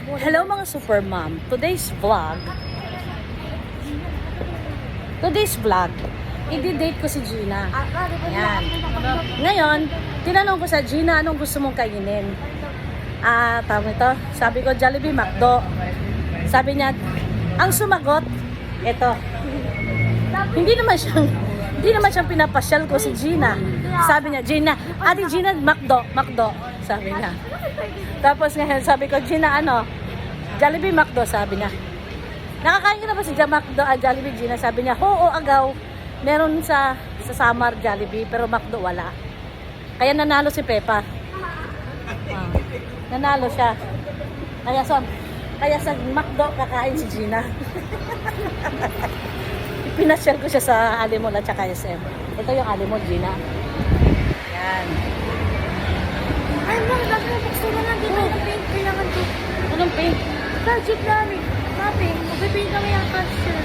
Hello mga super mom. Today's vlog, i-date ko si Gina. Yan. Ngayon, tinanong ko sa Gina, anong gusto mong kainin? Tawag ito. Sabi ko, Jollibee, McDo. Sabi niya, ang sumagot, ito. Hindi naman siyang pinapasyal ko si Gina. Sabi niya, Ate Gina, McDo. Sabi niya. Tapos ngayon, sabi ko, Gina, Jollibee, McDo, sabi niya. Nakakain ka na ba si Jollibee, Gina? Sabi niya, oo, agaw. Meron sa Samar Jollibee, pero McDo wala. Kaya nanalo si Pepa. Nanalo siya. Kaya sa McDo kakain si Gina. Pinasyal ko siya sa Alimol at saka SM. Ito yung Alimol, Gina. Yan. Ay, bakit gusto mo lang dito yung paint? Kailangan ko. Anong paint? Project namin. Mapping. Mag-paint kami ang castle.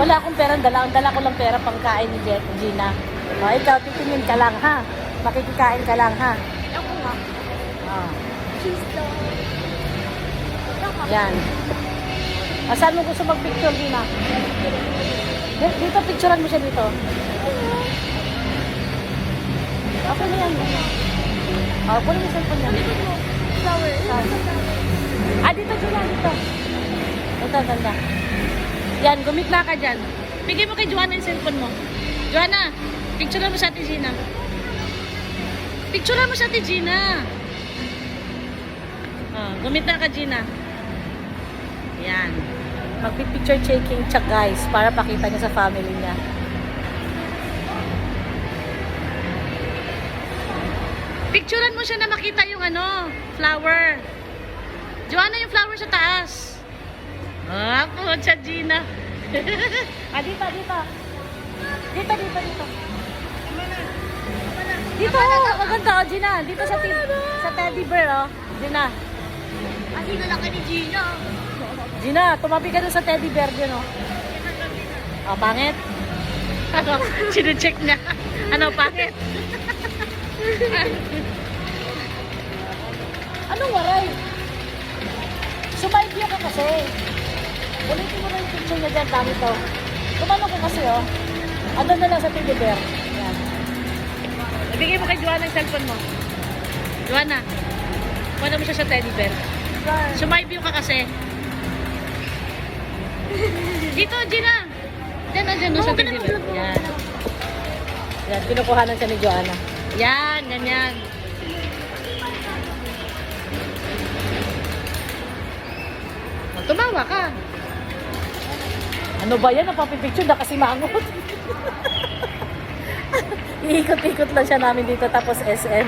Wala akong pera. Dala ko lang pera pang kain ni Gina. O, ikaw, titingin ka lang, ha? Makikikain ka lang, ha? Ako nga. Cheese daw. Yan. Saan mo gusto mag-picture, Gina? Dito, picturean mo siya dito. Okay na yan. Kunin mo yung cellphone niya. Flower. Dito, Gina, dito. Ito, ganda. Yan, gumitna ka dyan. Bigay mo kay Joanna yung cellphone mo. Joanna, picturean mo sa Ate Gina. Picturean mo sa Ate Gina. Gumitna ka, Gina. Yan. Magpipicture taking siya, guys, para pakita niya sa family niya. Picturean mo siya na makita yung flower. Joanna, yung flower sa taas. Pucha, Gina. Dito. Dito, maganda, Gina. Dito sa teddy bear, Gina. Ang hinalaki ni Gina. Gina, tumabi ka doon sa teddy bear dyan, pangit? Sino-check niya. Pangit? Anong waray? Sumaibyo ka kasi. Ulitin mo na yung picture niya dyan, dami to. Tumanong ko kasi, Andun na lang sa teddy bear. Yan. Ibigay mo kay Joanna yung cellphone mo. Joanna, kuha mo siya sa teddy bear. Sumaibyo ka kasi. Dito, Gina. Diyan sa teddy bear. Yan. Yan, pinukuhanan siya ni Joanna. Yan, ganyan. Tumawa ka. Ano ba yan? Napapipicture na kasi mangot. Iikot-ikot lang siya namin dito tapos SM.